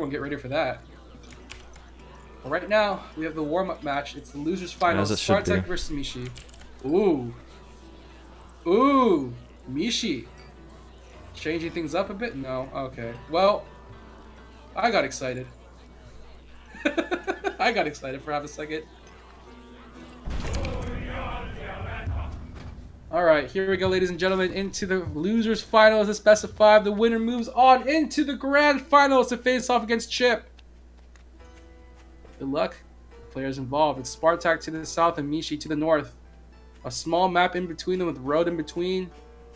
everyone get ready for that. But right now, we have the warm-up match. It's the losers finals. Spartak versus Mishi. Ooh. Ooh. Mishi. Changing things up a bit? No. Okay. Well, I got excited. I got excited for half a second. Alright, here we go, ladies and gentlemen, into the losers finals. It's best of 5. The winner moves on into the grand finals to face off against Chip. Good luck, players involved. It's Spartak to the south and Mishi to the north. A small map in between them with road in between.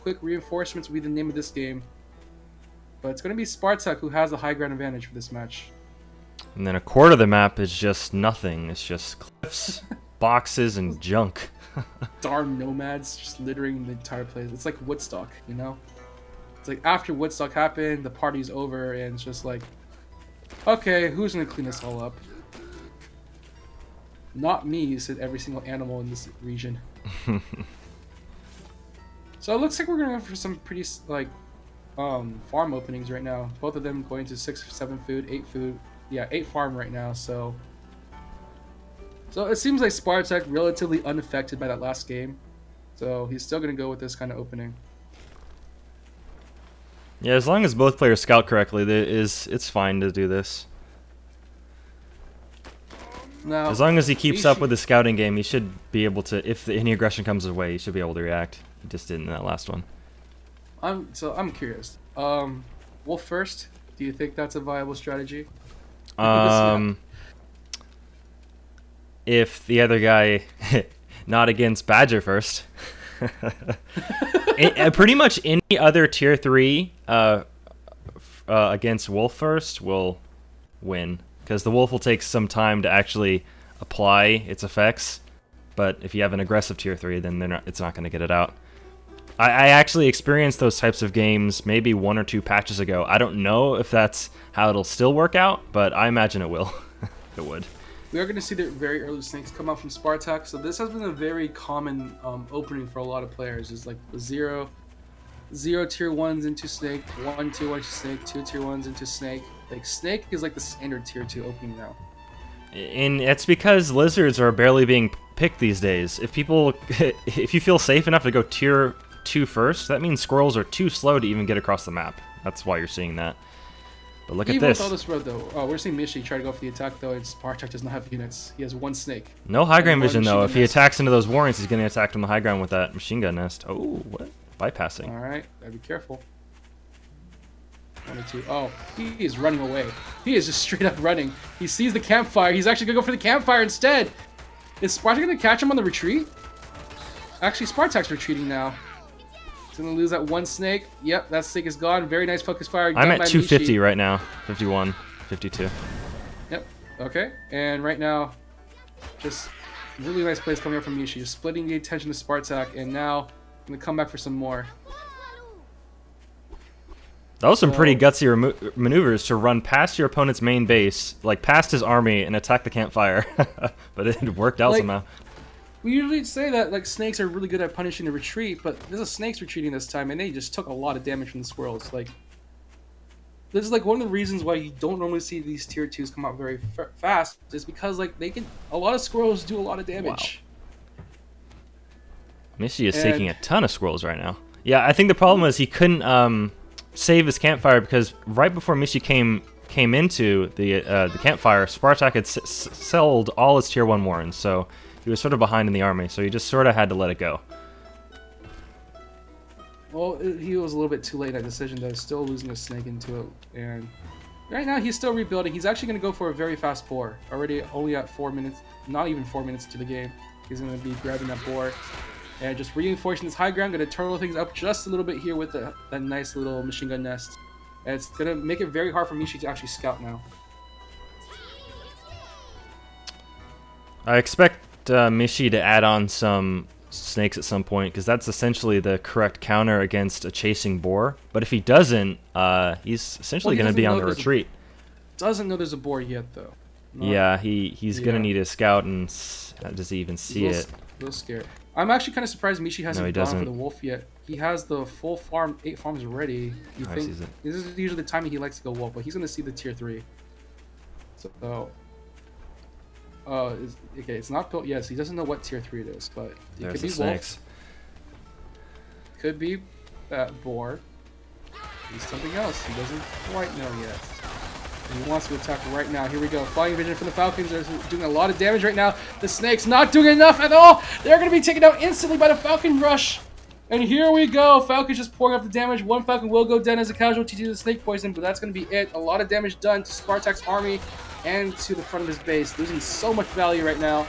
Quick reinforcements will be the name of this game. But it's going to be Spartak who has the high ground advantage for this match. And then a quarter of the map is just nothing. It's just cliffs, boxes, and junk. Darn nomads just littering the entire place. It's like Woodstock, you know? It's like after Woodstock happened, the party's over, and it's just like, okay, who's going to clean this all up? Not me, said every single animal in this region. So it looks like we're going to go for some pretty, like, farm openings right now. Both of them going to 6, 7 food, 8 food. Yeah, 8 farm right now, so it seems like Spartak relatively unaffected by that last game. So he's still going to go with this kind of opening. Yeah, as long as both players scout correctly, it's fine to do this. Now, as long as he keeps up with the scouting game, he should be able to, if any aggression comes his way, he should be able to react. He just didn't in that last one. I'm curious. Well, first, do you think that's a viable strategy? If the other guy not against Badger first. Pretty much any other tier 3 against Wolf first will win, because the Wolf will take some time to actually apply its effects, but if you have an aggressive tier 3, then it's not going to get it out. I actually experienced those types of games maybe 1 or 2 patches ago. I don't know if that's how it'll still work out, but I imagine it will. It would. We are going to see the very early snakes come out from Spartak, so this has been a very common opening for a lot of players. It's like 0 tier 1s into snake, 1 tier 1 to snake, 2 tier 1s into snake. Like snake is like the standard tier 2 opening now. And it's because lizards are barely being picked these days. If you feel safe enough to go tier 2 first, that means squirrels are too slow to even get across the map. That's why you're seeing that. But look at this. Even with all this road, though, we're seeing Mishi try to go for the attack, though, and Spartak does not have units. He has 1 snake. No high ground vision, though. If he attacks into those warrants, he's getting attacked on the high ground with that machine gun nest. Oh, what? Bypassing. Alright, gotta be careful. 1 or 2. Oh, he is running away. He is just straight up running. He sees the campfire. He's actually gonna go for the campfire instead. Is Spartak gonna catch him on the retreat? Actually, Spartak's retreating now. Gonna lose that 1 snake. Yep, that snake is gone. Very nice focus fire. I'm at 250 Mishi right now. 51, 52. Yep. Okay. And right now, just really nice plays coming up from Mishi. Just splitting the attention to Spartak, and now gonna come back for some more. That was some pretty gutsy maneuvers to run past your opponent's main base, like past his army, and attack the campfire. But it worked out somehow. We usually say that like snakes are really good at punishing the retreat, but there's a snake's retreating this time, and they just took a lot of damage from the squirrels. Like, this is like one of the reasons why you don't normally see these tier 2s come out very fast, is because like a lot of squirrels do a lot of damage. Wow. Mishi is taking a ton of squirrels right now. Yeah, I think the problem was he couldn't save his campfire, because right before Mishi came into the campfire, Spartak had sold all his tier 1 warrens, so he was sort of behind in the army, so he just sort of had to let it go. Well, he was a little bit too late in that decision, though, still losing a snake into it. And right now, he's still rebuilding. He's actually going to go for a very fast boar. Already only at 4 minutes, not even 4 minutes to the game. He's going to be grabbing that boar and just reinforcing this high ground. Going to turtle things up just a little bit here with that nice little machine gun nest. And it's going to make it very hard for Mishi to actually scout now. I expect Mishi to add on some snakes at some point, because that's essentially the correct counter against a chasing boar. But if he doesn't, he's essentially going to be on the retreat. Doesn't know there's a boar yet, though. Yeah, he's going to need a scout, and does he even see it? A little scared. I'm actually kind of surprised Mishi hasn't gone for the wolf yet. He has the full farm, 8 farms ready. You think this is usually the time he likes to go wolf, but he's going to see the tier 3. So, okay, it's not built. Yes, he doesn't know what tier 3 it is, but it There's could the be snakes. wolf. Could be boar. He's something else. He doesn't quite know yet. And he wants to attack right now. Here we go. Flying vision from the Falcons. They're doing a lot of damage right now. The snakes not doing enough at all. They're going to be taken out instantly by the Falcon rush. And here we go. Falcon's just pouring up the damage. One Falcon will go down as a casualty to the snake poison, but that's going to be it. A lot of damage done to Spartak's army and to the front of his base. Losing so much value right now.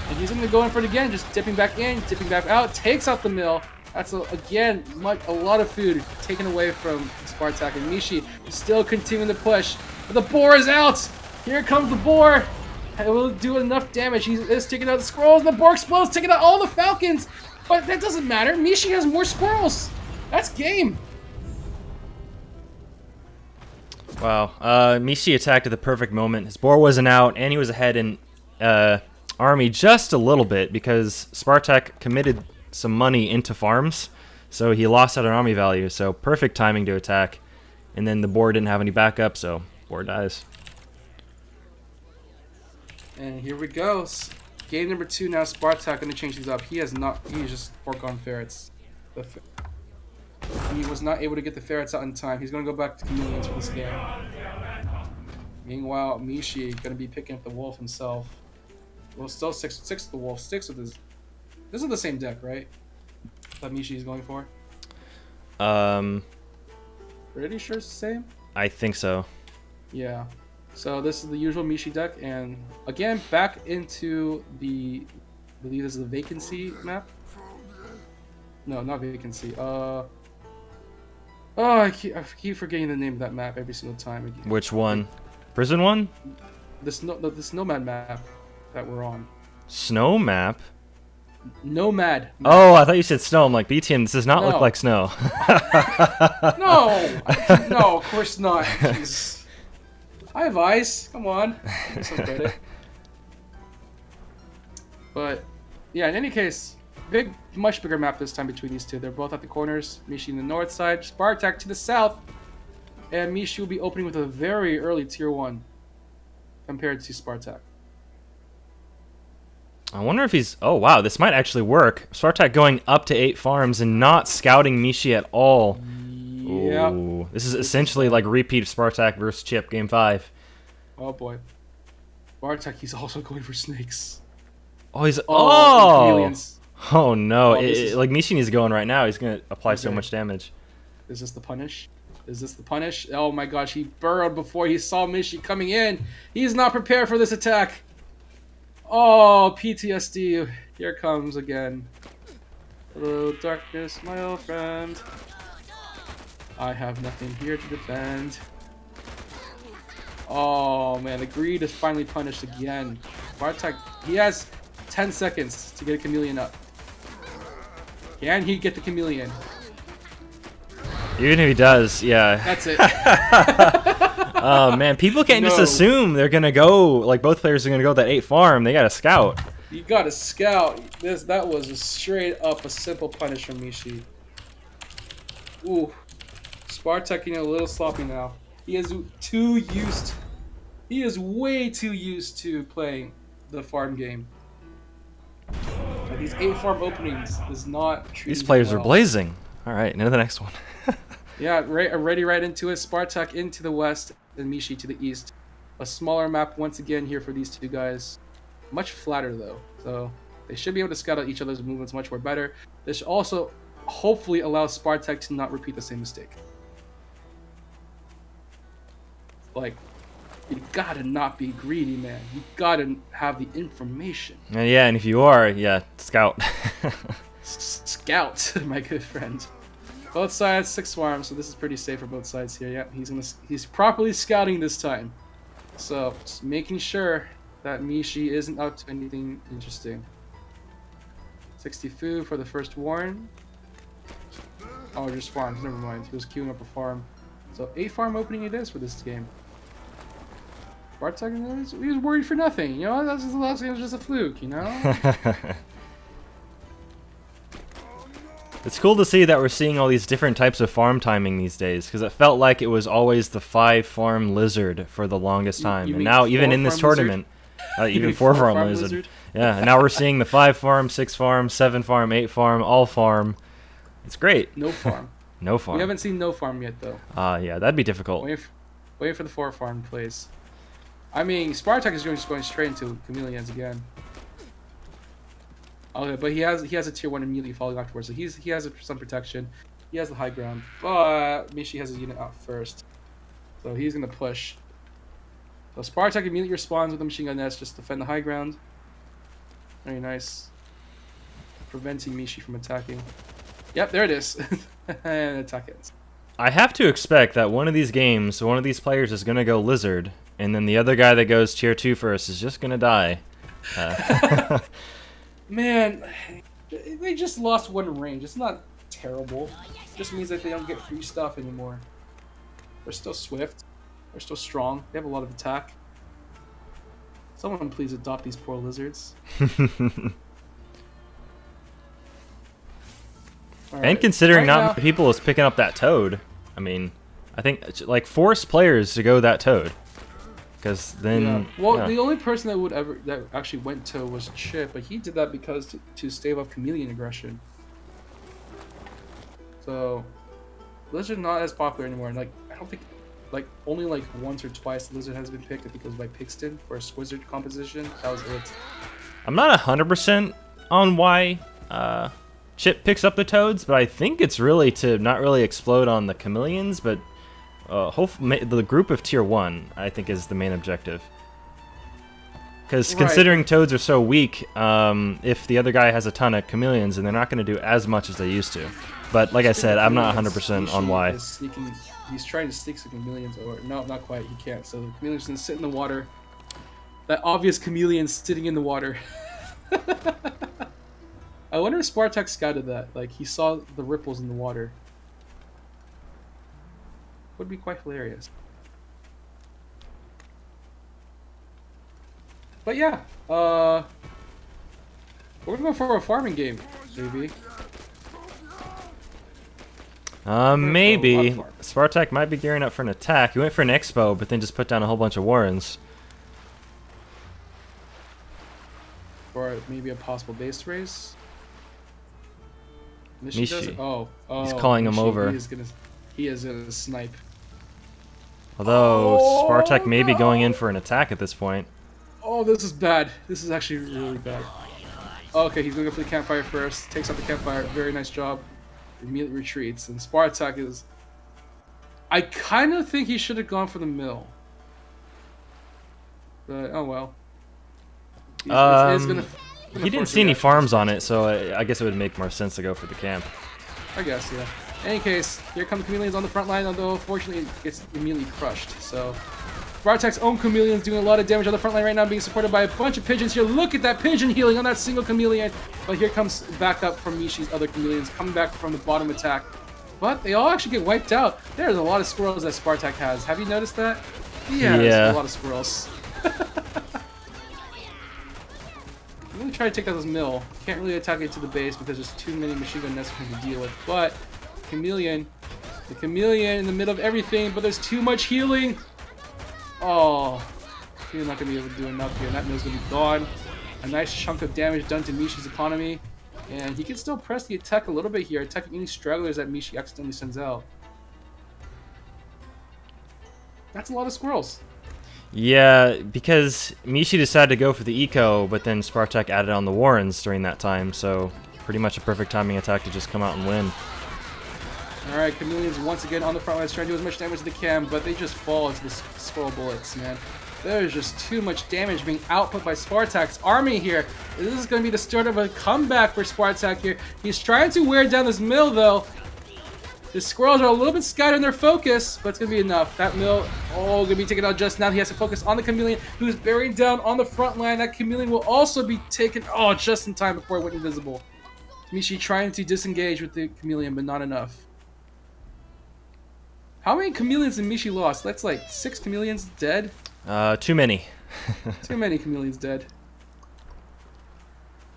And he's going to go in for it again. Just dipping back in, dipping back out. Takes out the mill. That's, again, a lot of food taken away from Spartak. And Mishi is still continuing to push. But the boar is out! Here comes the boar! It will do enough damage. He is taking out the squirrels. The boar explodes, taking out all the Falcons! But that doesn't matter. Mishi has more squirrels! That's game! Wow. Mishi attacked at the perfect moment. His boar wasn't out, and he was ahead in army just a little bit because Spartak committed some money into farms, so he lost out on army value. So perfect timing to attack. And then the boar didn't have any backup, so boar dies. And here we go. Game number 2 now. Spartak going to change things up. He's just foregone ferrets. He was not able to get the ferrets out in time. He's going to go back to chameleons for this game. Meanwhile, Mishi going to be picking up the wolf himself. Well, still sticks with the wolf. Sticks with his. This is the same deck, right? That Mishi is going for. Pretty sure it's the same. I think so. Yeah. So this is the usual Mishi deck, and again back into the, I believe this is the vacancy map. No, not vacancy. I keep forgetting the name of that map every single time. Which one? Prison one? This nomad map that we're on. Snow map? Nomad map. Oh, I thought you said snow. I'm like, BTM, this does not look like snow. No, no, of course not. Jeez. I have eyes. Come on. Some credit. But yeah, in any case, much bigger map this time between these two. They're both at the corners. Mishi in the north side, Spartak to the south, and Mishi will be opening with a very early tier 1 compared to Spartak. I wonder if he's... Oh, wow, this might actually work. Spartak going up to 8 farms and not scouting Mishi at all. Yeah. This is essentially like repeat of Spartak versus Chip, Game 5. Oh, boy. Spartak, he's also going for snakes. Oh, he's... Oh no. Like, Mishi needs to go in right now. He's going to apply so much damage. Is this the punish? Is this the punish? Oh, my gosh. He burrowed before he saw Mishi coming in. He's not prepared for this attack. Oh, PTSD. Here comes again. Hello, darkness, my old friend. I have nothing here to defend. Oh, man. The greed is finally punished again. Spartak, he has 10 seconds to get a chameleon up. Can he get the chameleon? Even if he does, yeah. That's it. Oh, man. People can't just assume they're going to go, like, both players are going to go that 8 farm. They got to scout. You got to scout. That was straight up a simple punish from Mishi. Ooh. Spartak getting a little sloppy now. He is way too used to playing the farm game. These 8 farm openings is not treating These players well. are blazing. All right, now the next one. Yeah, already right into it. Spartak into the west and Mishi to the east. A smaller map once again here for these two guys. Much flatter though, so they should be able to scout out each other's movements much more better. This should also hopefully allow Spartak to not repeat the same mistake. Like, you gotta not be greedy, man. You gotta have the information. Yeah, and if you are, yeah, scout. Scout, my good friend. Both sides 6 farms, so this is pretty safe for both sides here. Yeah, he's properly scouting this time. So just making sure that Mishi isn't up to anything interesting. 60 food for the first warren. Oh, just farms. Never mind. He was queuing up a farm. So 8 farm opening it is for this game. Spartak, he was worried for nothing. You know, that's the last game was just a fluke. You know. It's cool to see that we're seeing all these different types of farm timing these days, because it felt like it was always the 5-farm lizard for the longest time, and now even in this tournament, even 4-farm lizard. Yeah, and now we're seeing the 5-farm, 6-farm, 7-farm, 8-farm, all farm. It's great. No farm. No farm. We haven't seen no farm yet, though. Yeah, that'd be difficult. Wait for the 4-farm plays. I mean, Spartak is just going straight into chameleons again. Okay, but he has a tier 1 immediately following afterwards, so he has some protection. He has the high ground, but Mishi has his unit out first, so he's gonna push. So Spartak immediately responds with a machine gun nest, just defend the high ground. Very nice, preventing Mishi from attacking. Yep, there it is, and attack ends. I have to expect that one of these games, one of these players is gonna go lizard, and then the other guy that goes tier 2 first is just gonna die. Man, they just lost 1 range. It's not terrible. It just means that they don't get free stuff anymore. They're still swift. They're still strong. They have a lot of attack. Someone please adopt these poor lizards. And considering not many people is picking up that toad, I mean, I think like force players to go that toad. Because then, yeah. Well, the only person that actually went to was Chip, but he did that because to stave off chameleon aggression. So, lizard not as popular anymore. Like I don't think, like only like once or twice the lizard has been picked. I think it was by Pixton for a Squizzard composition. That was it. I'm not 100% on why Chip picks up the toads, but I think it's really to not really explode on the chameleons, but. The group of tier 1, I think, is the main objective. Because considering toads are so weak, if the other guy has a ton of chameleons, then they're not going to do as much as they used to. But like I said, I'm not 100% on why. He's trying to sneak some chameleons, or no, not quite. He can't. So the chameleon's going to sit in the water. That obvious chameleon sitting in the water. I wonder if Spartak scouted that. Like he saw the ripples in the water. Would be quite hilarious. But yeah, we're gonna go for a farming game, maybe. Maybe. Spartak might be gearing up for an attack. He went for an expo, but then just put down a whole bunch of Warrens. Or maybe a possible base race. Mishi. Oh, he's calling him over. He is gonna snipe. Although Spartak may be going in for an attack at this point. Oh, this is bad. This is actually really bad. Okay, he's going to go for the campfire first. Takes out the campfire. Very nice job. Immediately retreats. And Spartak is... I kind of think he should have gone for the mill. But, oh well. He didn't see any farms on it, so I guess it would make more sense to go for the camp. I guess, yeah. In any case, here come the chameleons on the front line, although fortunately it gets immediately crushed. So, Spartak's own chameleons doing a lot of damage on the front line right now, being supported by a bunch of pigeons here. Look at that pigeon healing on that single chameleon. But here comes backup from Mishi's other chameleons, coming back from the bottom attack. But they all actually get wiped out. There's a lot of squirrels that Spartak has. Have you noticed that? Yeah. A lot of squirrels. I'm going to try to take out this mill. Can't really attack it to the base because there's too many machine gun nests for him to deal with. But the chameleon in the middle of everything, but there's too much healing. Oh, he's not going to be able to do enough here. And that mill's going to be gone. A nice chunk of damage done to Mishi's economy. And he can still press the attack a little bit here, attacking any stragglers that Mishi accidentally sends out. That's a lot of squirrels. Yeah, because Mishi decided to go for the eco, but then Spartak added on the Warrens during that time, so pretty much a perfect timing attack to just come out and win. Alright, chameleons once again on the front lines trying to do as much damage as they can, but they just fall into the squirrel bullets, man. There's just too much damage being output by Spartak's army here. This is going to be the start of a comeback for Spartak here. He's trying to wear down this mill, though. The squirrels are a little bit scattered in their focus, but it's going to be enough. That mill, going to be taken out just now. He has to focus on the chameleon, who's bearing down on the front line. That chameleon will also be taken, just in time before it went invisible. Mishi trying to disengage with the chameleon, but not enough. How many chameleons did Mishi lost? That's like 6 chameleons dead? Too many. Too many chameleons dead.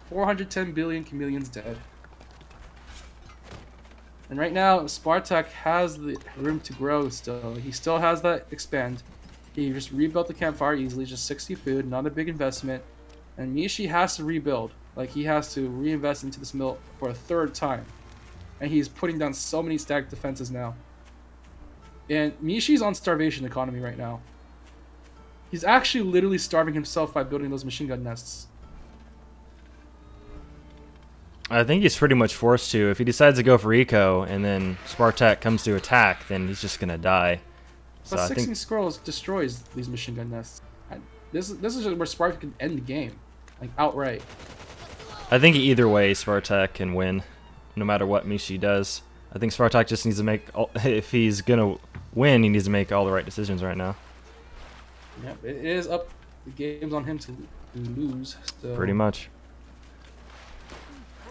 410 billion chameleons dead. And right now, Spartak has the room to grow still. He still has that expand. He just rebuilt the campfire easily, just 60 food, not a big investment. And Mishi has to rebuild. Like, he has to reinvest into this mill for a third time. And he's putting down so many stacked defenses now. And Mishi's on starvation economy right now. He's actually literally starving himself by building those machine gun nests. I think he's pretty much forced to. If he decides to go for eco and then Spartak comes to attack, then he's just gonna die. So But I 16 think Squirrels destroys these machine gun nests. This is just where Spartak can end the game, like outright. I think either way Spartak can win, no matter what Mishi does. I think Spartak just needs to make if he's gonna win, he needs to make all the right decisions right now. Yeah, it is up. The game's on him to lose. So. Pretty much.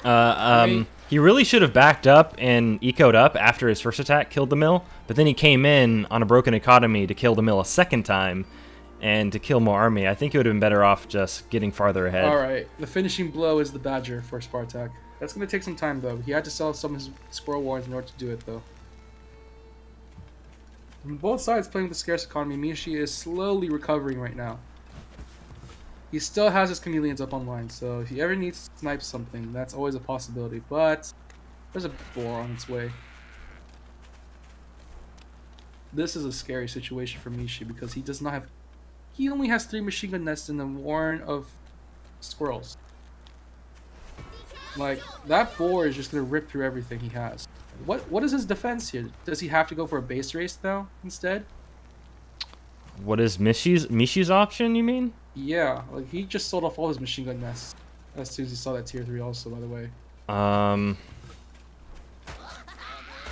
He really should have backed up and ecoed up after his first attack killed the mill, but then he came in on a broken economy to kill the mill a second time and to kill more army. I think he would have been better off just getting farther ahead. Alright, the finishing blow is the Badger for Spartak. That's going to take some time though. He had to sell some of his Squirrel Warrens in order to do it though. On both sides playing with the scarce economy, Mishi is slowly recovering right now. He still has his chameleons up online, so if he ever needs to snipe something, that's always a possibility. But there's a boar on its way. This is a scary situation for Mishi because he does not have... He only has 3 machine gun nests in the warren of squirrels. Like, that boar is just going to rip through everything he has. What is his defense here? Does he have to go for a base race now instead? What is Mishi's option, you mean? Yeah, like he just sold off all his machine gun nests as soon as he saw that tier 3 also, by the way. I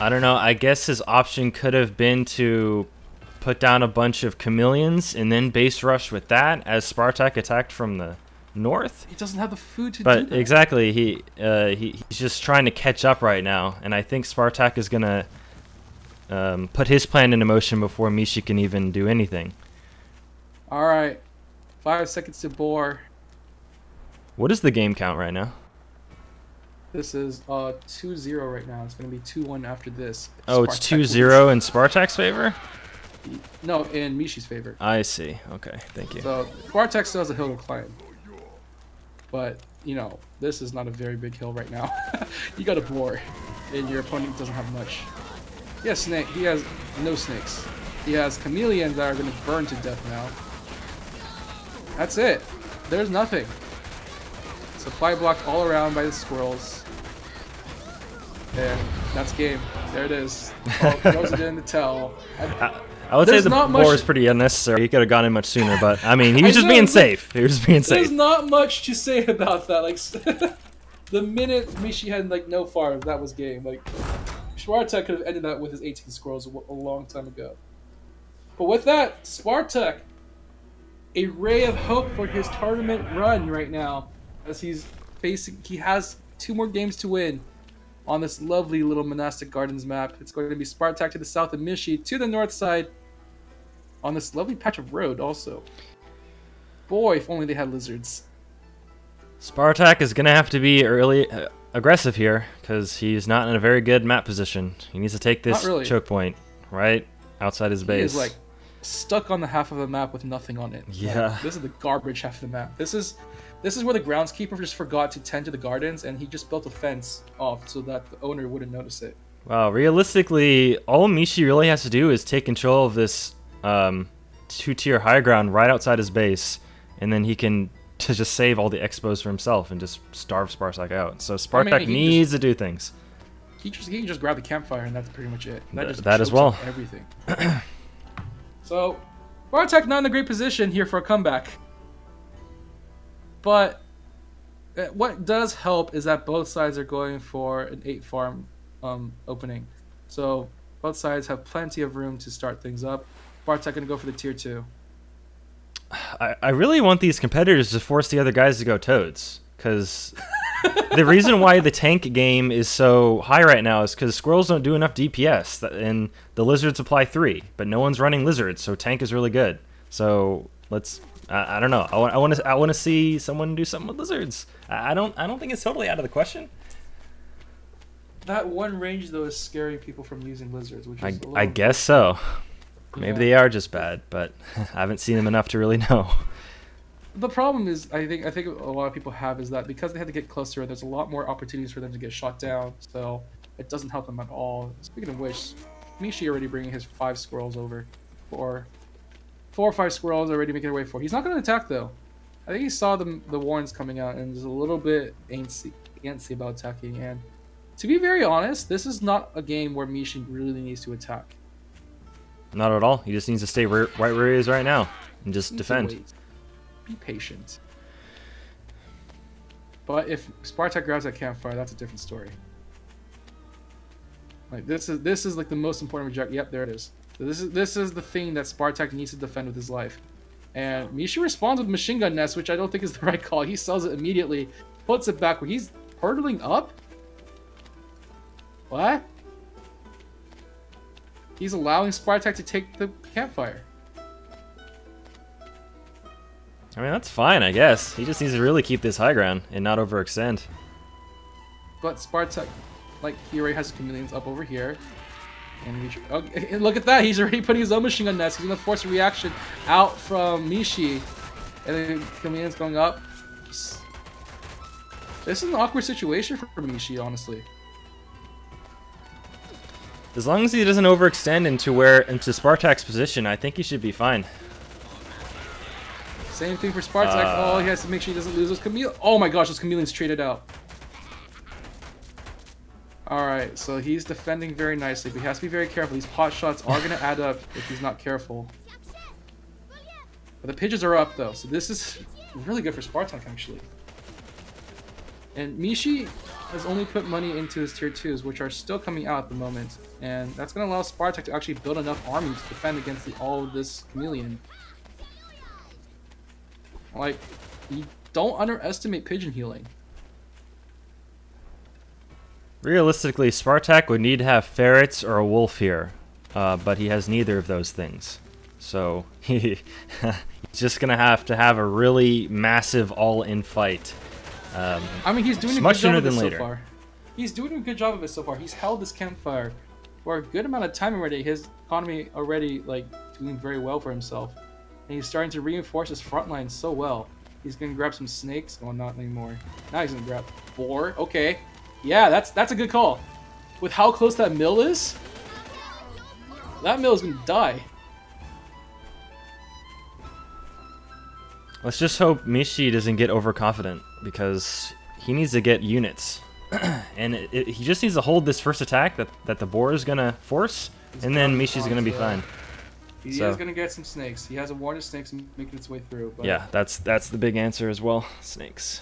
don't know. I guess his option could have been to put down a bunch of chameleons and then base rush with that as Spartak attacked from the north. He doesn't have the food to do that. But exactly, he's just trying to catch up right now, and I think Spartak is gonna put his plan into motion before Mishi can even do anything. All right, 5 seconds to bore. What is the game count right now? This is 2-0 right now. It's gonna be 2-1 after this. Oh, it's 2-0 in Spartak's favor? No, in Mishi's favor. I see. Okay, thank you. So Spartak still has a hill to climb. But, you know, this is not a very big hill right now. You got a boar, and your opponent doesn't have much. He has snake. He has no snakes. He has chameleons that are going to burn to death now. That's it. There's nothing. Supply blocked all around by the squirrels. And that's game. There it is. Throws it in the tell. I would say the boar is pretty unnecessary. He could have gone in much sooner, but I mean, he was just being safe. He was just being safe. There's not much to say about that. Like, the minute Mishi had like no farm, that was game. Like, Spartak could have ended that with his 18 squirrels a long time ago. But with that, Spartak, a ray of hope for his tournament run right now, as he's facing. He has 2 more games to win on this lovely little Monastic Gardens map. It's going to be Spartak to the south and Mishi to the north side on this lovely patch of road also. Boy, if only they had lizards. Spartak is going to have to be early aggressive here because he's not in a very good map position. He needs to take this choke point right outside his base. He is like stuck on the half of the map with nothing on it. Yeah. Like, this is the garbage half of the map. This is where the groundskeeper just forgot to tend to the gardens, and he just built a fence off so that the owner wouldn't notice it. Wow, realistically, all Mishi really has to do is take control of this 2-tier high ground right outside his base, and then he can just save all the expos for himself and just starve Spartak out. So Spartak needs to do things. He can just grab the campfire, and that's pretty much it. That as well. Everything. So, Spartak not in a great position here for a comeback. But what does help is that both sides are going for an 8 farm opening. So both sides have plenty of room to start things up. Spartak going to go for the tier 2. I really want these competitors to force the other guys to go toads. Because the reason why the tank game is so high right now is because squirrels don't do enough DPS. And the lizards apply 3. But no one's running lizards, so tank is really good. So let's... I don't know. I want to see someone do something with lizards. I don't think it's totally out of the question. That one range though is scaring people from using lizards, which is I guess so. Maybe Yeah. they are just bad, but I haven't seen them enough to really know. The problem is, I think a lot of people have is that because they had to get closer, there's a lot more opportunities for them to get shot down. So it doesn't help them at all. Speaking of which, Mishi already bringing his 5 squirrels over, 4 or 5 squirrels already making their way forward. He's not going to attack though. I think he saw the warns coming out and is a little bit antsy about attacking. And to be very honest, this is not a game where Mishi really needs to attack. Not at all. He just needs to stay right where he is right now and just defend. Wait. Be patient. But if Spartak grabs that campfire, that's a different story. Like this is like the most important objective. Yep, there it is. So this is the thing that Spartak needs to defend with his life. And Mishi responds with machine gun nest, which I don't think is the right call. He sells it immediately, puts it back. He's hurtling up. What? He's allowing Spartak to take the campfire. I mean, that's fine, I guess. He just needs to really keep this high ground and not overextend. But Spartak, like, he already has chameleons up over here. And look at that, he's already putting his own machine gun nest. He's going to force a reaction out from Mishi. And then chameleons going up. This is an awkward situation for Mishi, honestly. As long as he doesn't overextend into Spartak's position, I think he should be fine. Same thing for Spartak. Oh, he has to make sure he doesn't lose those chameleons. Oh my gosh, those chameleons traded out. Alright, so he's defending very nicely, but he has to be very careful. These pot shots are going to add up if he's not careful. But the pigeons are up, though, so this is really good for Spartak, actually. And Mishi has only put money into his tier 2s, which are still coming out at the moment. And that's going to allow Spartak to actually build enough army to defend against all of this chameleon. Like, you don't underestimate pigeon healing. Realistically, Spartak would need to have ferrets or a wolf here, but he has neither of those things. So he's just gonna have to have a really massive all-in fight. I mean, he's doing a good job of it so far. He's doing a good job of it so far. He's held this campfire for a good amount of time already. His economy already like doing very well for himself, and he's starting to reinforce his front line so well. He's gonna grab some snakes. Oh, not anymore. Now he's gonna grab boar. Okay. Yeah, that's a good call. With how close that mill is, that mill is gonna die. Let's just hope Mishi doesn't get overconfident, because he needs to get units. And he just needs to hold this first attack that the boar is gonna force, and then Mishi's gonna be fine. He is gonna get some snakes. He has a ward of snakes making its way through. But yeah, that's the big answer as well. Snakes.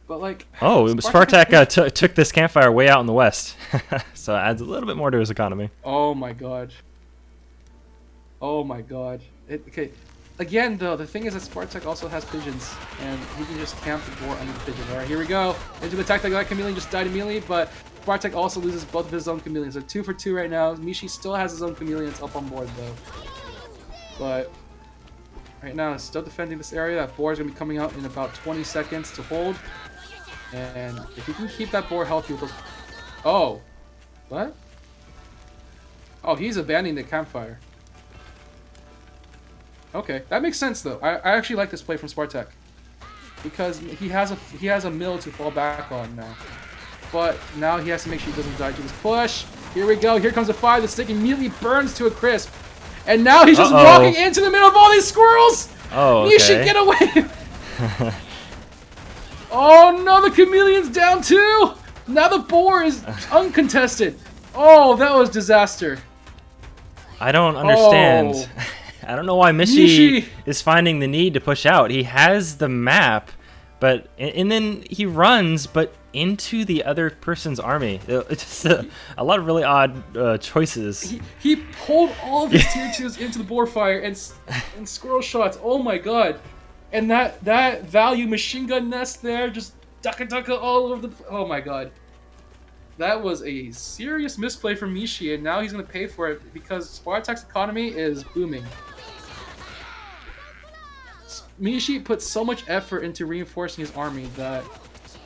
But like, oh, Spartak took this campfire way out in the west, so it adds a little bit more to his economy. Oh my god. Oh my god. Okay. Again, though, the thing is that Spartak also has pigeons, and he can just camp the boar under the pigeon. All right, here we go. Into the attack. That chameleon just died immediately, but Spartak also loses both of his own chameleons. So 2 for 2 right now. Mishi still has his own chameleons up on board, though. But right now, it's still defending this area. That boar is going to be coming out in about 20 seconds to hold. And if he can keep that boar healthy with those... Oh. What? Oh, he's abandoning the campfire. Okay, that makes sense though. I actually like this play from Spartak, because he has a mill to fall back on now. But now he has to make sure he doesn't die to this push. Here we go. Here comes a fire. The stick immediately burns to a crisp. And now he's just walking into the middle of all these squirrels. Oh, okay. You should get away. Oh no, the chameleon's down too. Now the boar is uncontested. Oh, that was disaster. I don't understand. Oh. I don't know why Mishi is finding the need to push out. He has the map, but and then he runs, but into the other person's army. It's just a lot of really odd choices. He pulled all of his tier 2s into the boar fire and squirrel shots. Oh my god! And that value machine gun nest there, just ducka all over the. Oh my god! That was a serious misplay from Mishi, and now he's going to pay for it because Spartak's economy is booming. Mishi put so much effort into reinforcing his army that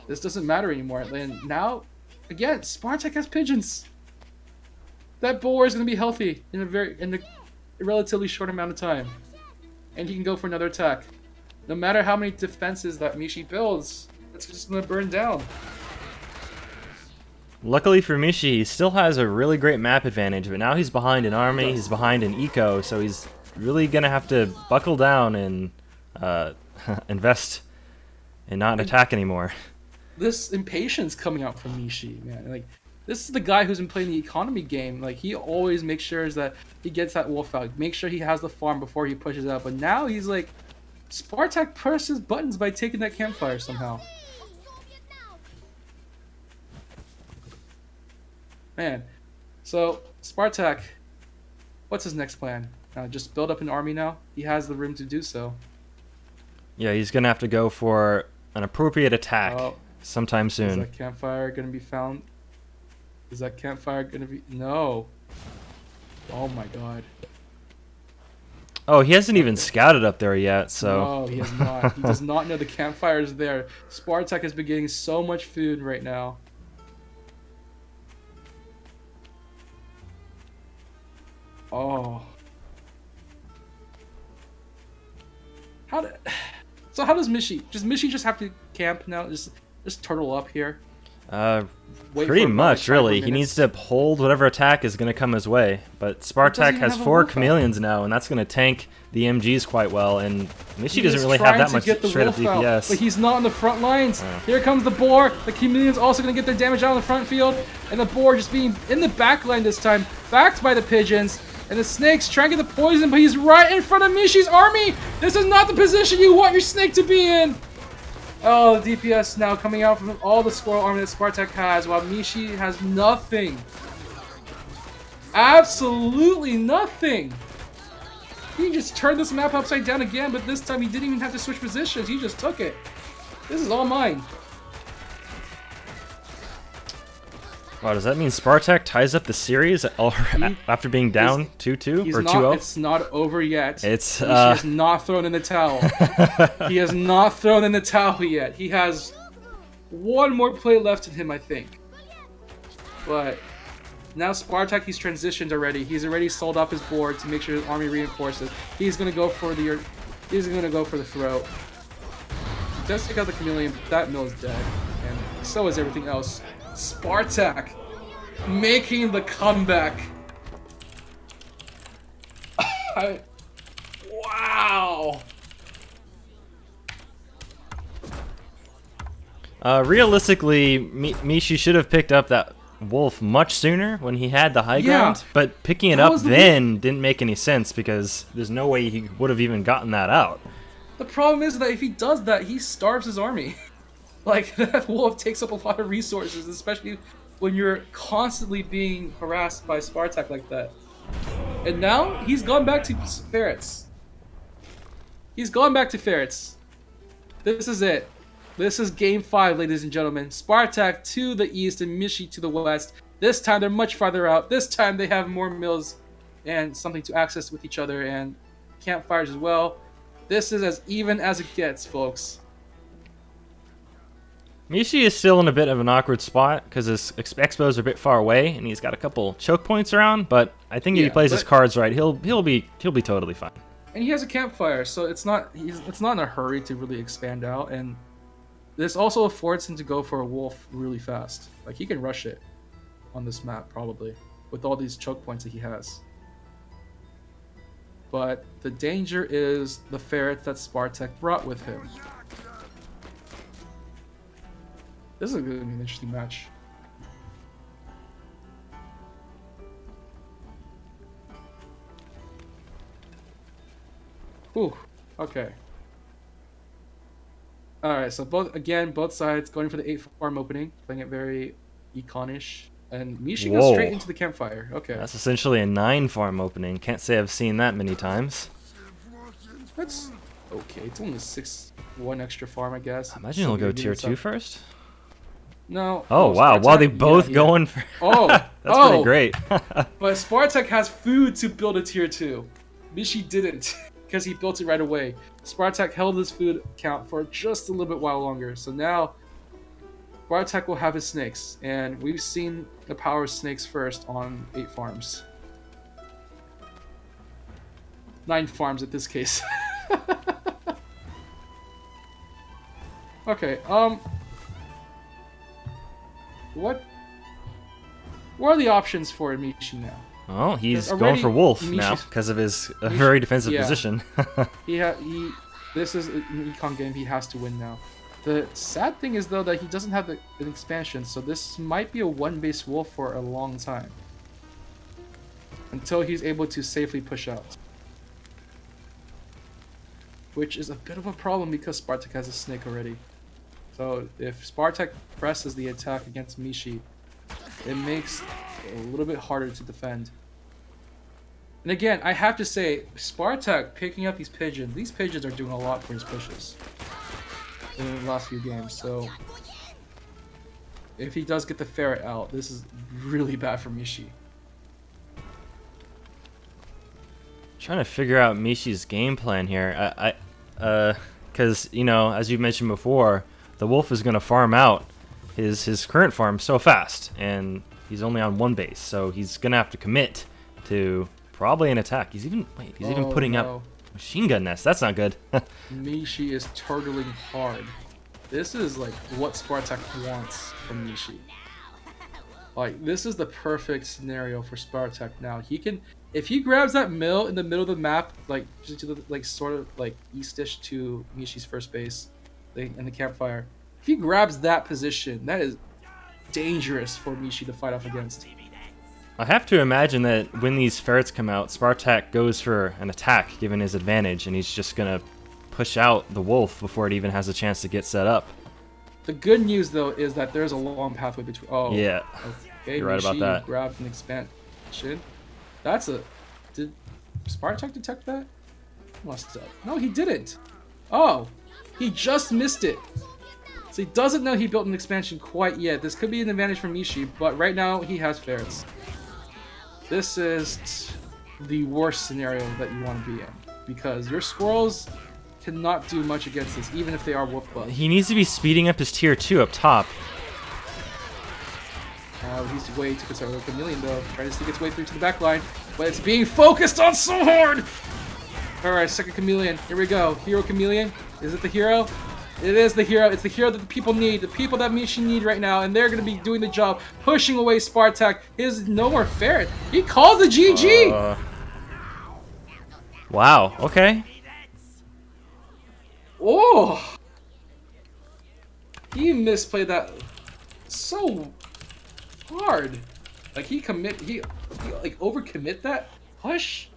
This doesn't matter anymore. And now, again, Spartak has pigeons. That boar is going to be healthy in a relatively short amount of time, and he can go for another attack. No matter how many defenses that Mishi builds, it's just going to burn down. Luckily for Mishi, he still has a really great map advantage, but now he's behind in army, he's behind in eco, so he's really going to have to buckle down and invest and not attack anymore. This impatience coming out from Mishi, man. Like, this is the guy who's been playing the economy game. Like, he always makes sure that he gets that wolf out, make sure he has the farm before he pushes out. But now he's like, Spartak presses buttons by taking that campfire somehow. Man, so Spartak, what's his next plan? Just build up an army now? He has the room to do so. Yeah, he's going to have to go for an appropriate attack sometime soon. Is that campfire going to be found? Is that campfire going to be... No. Oh my god. Oh, he hasn't even scouted up there yet, so... No, he has not. He does not know the campfire is there. Spartak has been getting so much food right now. Oh. So how does Mishi? Does Mishi just have to camp now? Just turtle up here? Pretty much, really. He needs to hold whatever attack is going to come his way. But Spartak has 4 chameleons now, and that's going to tank the MGs quite well. And Mishi doesn't really have that much straight up DPS. But he's not on the front lines. Here comes the boar. The chameleon's also going to get their damage out on the front field. And the boar just being in the back line this time, backed by the pigeons. And the snake's trying to get the poison, but he's right in front of Mishi's army! This is not the position you want your snake to be in! Oh, the DPS now coming out from all the squirrel army that Spartak has, while Mishi has nothing. Absolutely nothing! He just turned this map upside down again, but this time he didn't even have to switch positions, he just took it. This is all mine. Wow, does that mean Spartak ties up the series after being down 2-2 or 2-0? It's not over yet. He has not thrown in the towel. He has not thrown in the towel yet. He has one more play left in him, I think. But now Spartak, he's transitioned already. He's already sold off his board to make sure his army reinforces. He's gonna go for the throat. He does take out the chameleon, but that mill is dead, and so is everything else. Spartak making the comeback. Wow. Realistically, Mishi should have picked up that wolf much sooner when he had the high ground, but picking it up then didn't make any sense because there's no way he would have even gotten that out. The problem is that if he does that, he starves his army. Like, that wolf takes up a lot of resources, especially when you're constantly being harassed by Spartak like that. And now, he's gone back to ferrets. He's gone back to ferrets. This is it. This is game 5, ladies and gentlemen. Spartak to the east and Mishi to the west. This time, they're much farther out. This time, they have more mills and something to access with each other and campfires as well. This is as even as it gets, folks. Mishi is still in a bit of an awkward spot because his expos are a bit far away and he's got a couple choke points around, but I think if he plays his cards right, he'll be totally fine. And he has a campfire, so it's not in a hurry to really expand out, and this also affords him to go for a wolf really fast. Like, he can rush it on this map probably with all these choke points that he has. But the danger is the ferrets that Spartak brought with him. This is going to be an interesting match. Whew. Okay. Alright, so both sides going for the 8 farm opening, playing it very econish. And Mishi goes straight into the campfire. Okay. That's essentially a 9 farm opening. Can't say I've seen that many times. That's okay. It's only 1 extra farm, I guess. I imagine he'll go tier 2 first. No. Oh, wow. While they both going for... That's pretty great. But Spartak has food to build a tier 2. Mishi didn't, because he built it right away. Spartak held his food count for just a little bit while longer. So now, Spartak will have his snakes, and we've seen the power of snakes first on 8 farms. 9 farms at this case. Okay, what are the options for Mishi now? Oh, he's going for Wolf now because of his very defensive position. This is an econ game. He has to win now. The sad thing is though that he doesn't have an expansion, so this might be a 1-base Wolf for a long time until he's able to safely push out, which is a bit of a problem because Spartak has a snake already. So if Spartak presses the attack against Mishi, it makes it a little bit harder to defend. And again, I have to say, Spartak picking up these pigeons are doing a lot for his pushes in the last few games. So if he does get the ferret out, this is really bad for Mishi. Trying to figure out Mishi's game plan here. Because you know, as you mentioned before, the Wolf is going to farm out his current farm so fast, and he's only on 1 base, so he's going to have to commit to probably an attack. He's even putting up machine gun nests. That's not good. Mishi is turtling hard. This is like what Spartak wants from Mishi. Like, this is the perfect scenario for Spartak now. He can, if he grabs that mill in the middle of the map, like just to the, like sort of like eastish to Mishi's first base, in the campfire. If he grabs that position, that is dangerous for Mishi to fight off against. I have to imagine that when these ferrets come out, Spartak goes for an attack given his advantage, and he's just gonna push out the Wolf before it even has a chance to get set up. The good news though is that there's a long pathway between. Oh yeah, okay, you're right about that. Grabbed an expansion. That's a. Did Spartak detect that? Must have. No, he didn't. Oh, he just missed it. So he doesn't know he built an expansion quite yet. This could be an advantage for Mishi, but right now he has ferrets. This is the worst scenario that you want to be in, because your squirrels cannot do much against this, even if they are wolf buffed. He needs to be speeding up his tier 2 up top. He's way too concerned with Chameleon though, trying to sneak its way through to the back line, but it's being focused on so hard! Alright, second Chameleon, here we go. Hero Chameleon, is it the hero? It is the hero. It's the hero that the people need. The people that Mishi need right now. And they're going to be doing the job. Pushing away Spartak. His no more ferret. He calls the GG. Wow. Okay. Oh. He misplayed that so hard. Like he like overcommit that push.